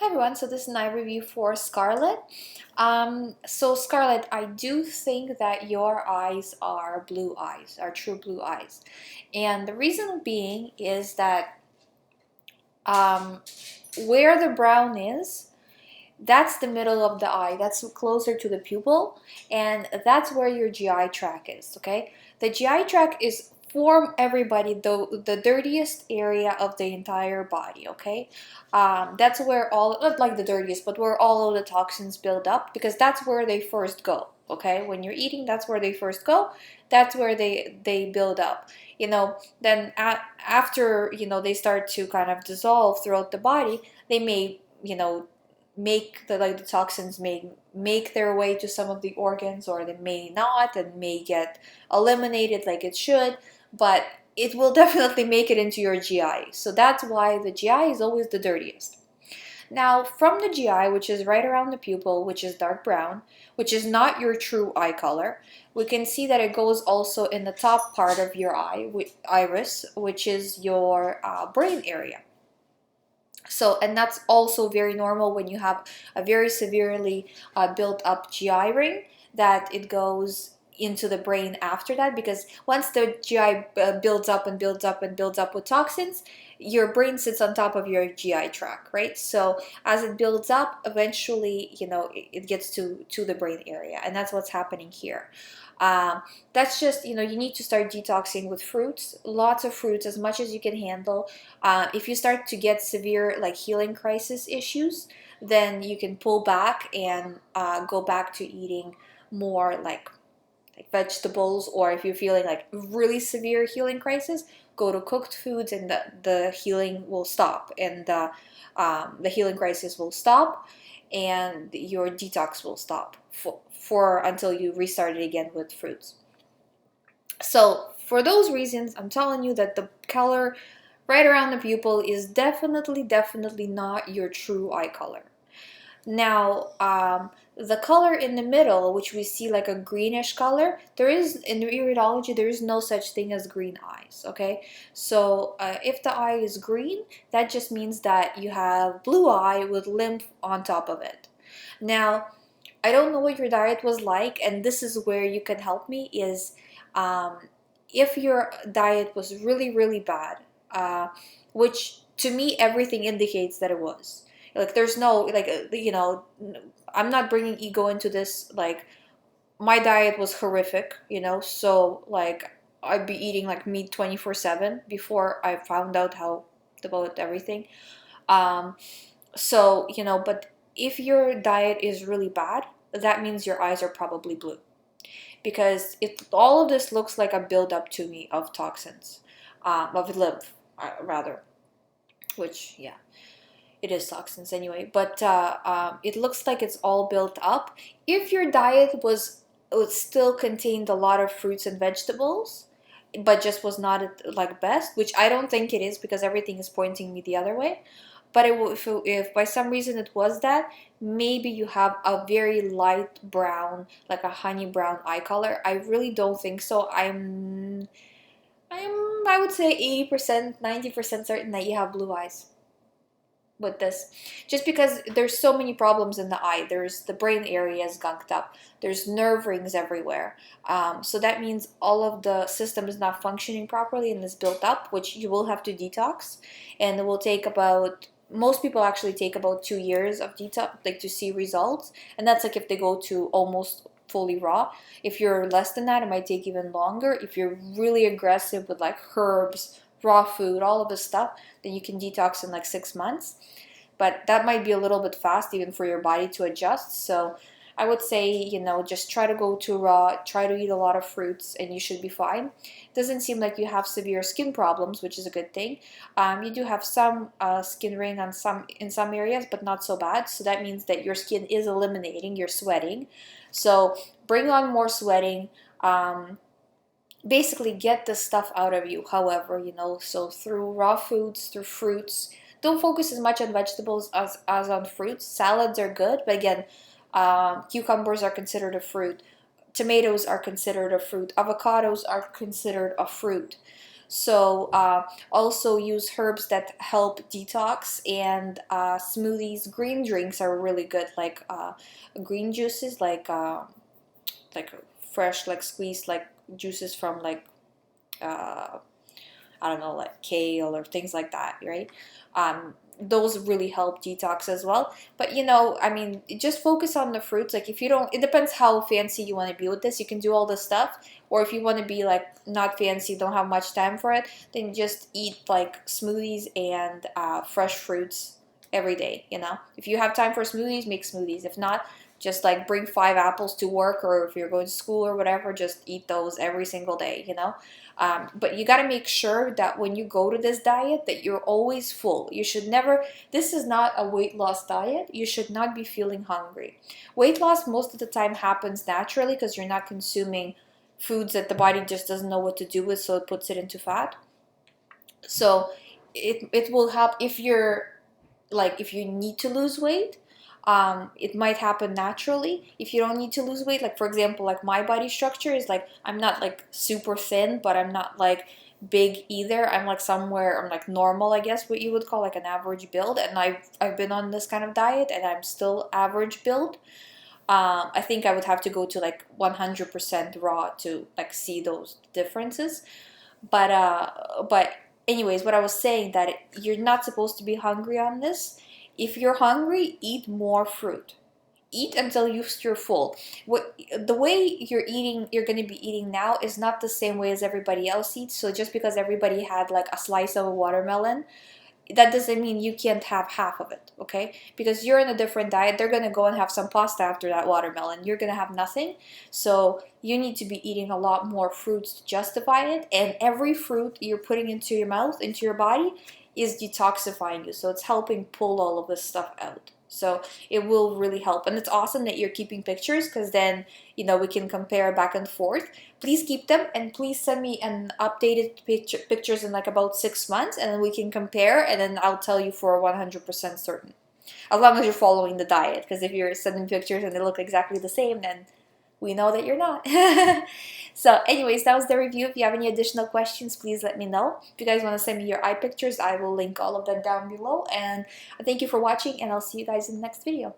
Hi everyone, so this is an eye review for Scarlett. So Scarlett, I do think that your eyes are blue eyes, are true blue eyes. And the reason being is that um, where the brown is, that's the middle of the eye, that's closer to the pupil, and that's where your GI tract is, okay? The GI tract is for everybody the dirtiest area of the entire body, okay? That's where all, not like the dirtiest, but where all of the toxins build up, because that's where they first go, okay? When you're eating, that's where they first go. That's where they build up. Then after, they start to kind of dissolve throughout the body, they may, make the toxins may make their way to some of the organs, or they may not and may get eliminated like it should, but it will definitely make it into your GI. So that's why the GI is always the dirtiest. Now, from the GI, which is right around the pupil, which is dark brown, which is not your true eye color, we can see that it goes also in the top part of your eye, iris, which is your brain area. So, and that's also very normal when you have a very severely built up GI ring, that it goes into the brain after that, because once the GI builds up and builds up and builds up with toxins, your brain sits on top of your GI tract, right? So as it builds up, eventually, it gets to the brain area, and that's what's happening here. Um, that's just, you need to start detoxing with fruits, lots of fruits, as much as you can handle. If you start to get severe like healing crisis issues, then you can pull back and go back to eating more like vegetables, or if you're feeling like really severe healing crisis, go to cooked foods, and the healing will stop, and the healing crisis will stop, and your detox will stop for until you restart it again with fruits. So for those reasons, I'm telling you that the color right around the pupil is definitely not your true eye color. Now, the color in the middle, which we see like a greenish color, there is, in iridology, there is no such thing as green eyes, okay? So if the eye is green, that just means that you have blue eye with lymph on top of it. Now, I don't know what your diet was like, and this is where you can help me, is um, if your diet was really bad, which to me everything indicates that it was. Like there's no, like, I'm not bringing ego into this, like my diet was horrific, so like I'd be eating like meat 24/7 before I found out how about everything. Um, so, but if your diet is really bad, that means your eyes are probably blue, because all of this looks like a buildup to me of toxins, of lymph, rather, which, yeah, it is toxins anyway, but it looks like it's all built up. If your diet would still contained a lot of fruits and vegetables, but just was not at like best, which I don't think it is, because everything is pointing me the other way. But if by some reason it was that, maybe you have a very light brown, like a honey brown eye color. I really don't think so. I would say 80%, 90% certain that you have blue eyes with this, just because there's so many problems in the eye. There's the brain area is gunked up, there's nerve rings everywhere, so that means all of the system is not functioning properly and is built up, which you will have to detox, and it will take about, most people actually take about 2 years of detox, like, to see results, and that's like if they go to almost fully raw. If you're less than that, it might take even longer. If you're really aggressive with like herbs, raw food, all of this stuff, then you can detox in like 6 months. But that might be a little bit fast even for your body to adjust. So I would say, just try to go to raw, try to eat a lot of fruits, and you should be fine. It doesn't seem like you have severe skin problems, which is a good thing. You do have some skin ring in some areas, but not so bad. So that means that your skin is eliminating, you're sweating. So bring on more sweating. Basically get the stuff out of you, however, so through raw foods, through fruits. Don't focus as much on vegetables as on fruits. Salads are good, but again, cucumbers are considered a fruit. Tomatoes are considered a fruit. Avocados are considered a fruit. So also use herbs that help detox, and smoothies. Green drinks are really good, like green juices, like fresh, like squeezed, like juices from like uh, I don't know, like kale or things like that, right? Those really help detox as well. But I mean, just focus on the fruits. Like if you don't, it depends how fancy you want to be with this. You can do all this stuff, or if you want to be like not fancy, don't have much time for it, then just eat like smoothies and fresh fruits every day. If you have time for smoothies, make smoothies. If not, just like bring 5 apples to work, or if you're going to school or whatever, just eat those every single day. But you got to make sure that when you go to this diet that you're always full. You should never, this is not a weight loss diet. You should not be feeling hungry. Weight loss most of the time happens naturally because you're not consuming foods that the body just doesn't know what to do with, so it puts it into fat. So it will help if you're like, if you need to lose weight. It might happen naturally. If you don't need to lose weight, like for example, like my body structure is like, I'm not like super thin, but I'm not like big either. I'm like somewhere, I'm like normal, I guess what you would call like an average build. And I've been on this kind of diet and I'm still average build. I think I would have to go to like 100% raw to like see those differences. But anyways, what I was saying, that you're not supposed to be hungry on this. If you're hungry, eat more fruit. Eat until you're full. The way you're going to be eating now is not the same way as everybody else eats. So just because everybody had like a slice of a watermelon, that doesn't mean you can't have half of it, okay? Because you're in a different diet. They're going to go and have some pasta after that watermelon. You're going to have nothing. So you need to be eating a lot more fruits to justify it. And every fruit you're putting into your mouth, into your body, is detoxifying you. So it's helping pull all of this stuff out. So it will really help. And it's awesome that you're keeping pictures, because then, we can compare back and forth. Please keep them, and please send me an updated pictures in like about 6 months, and then we can compare, and then I'll tell you for 100% certain. As long as you're following the diet, because if you're sending pictures and they look exactly the same, then we know that you're not. So anyways, that was the review. If you have any additional questions, please let me know. If you guys want to send me your eye pictures, I will link all of them down below. And thank you for watching, and I'll see you guys in the next video.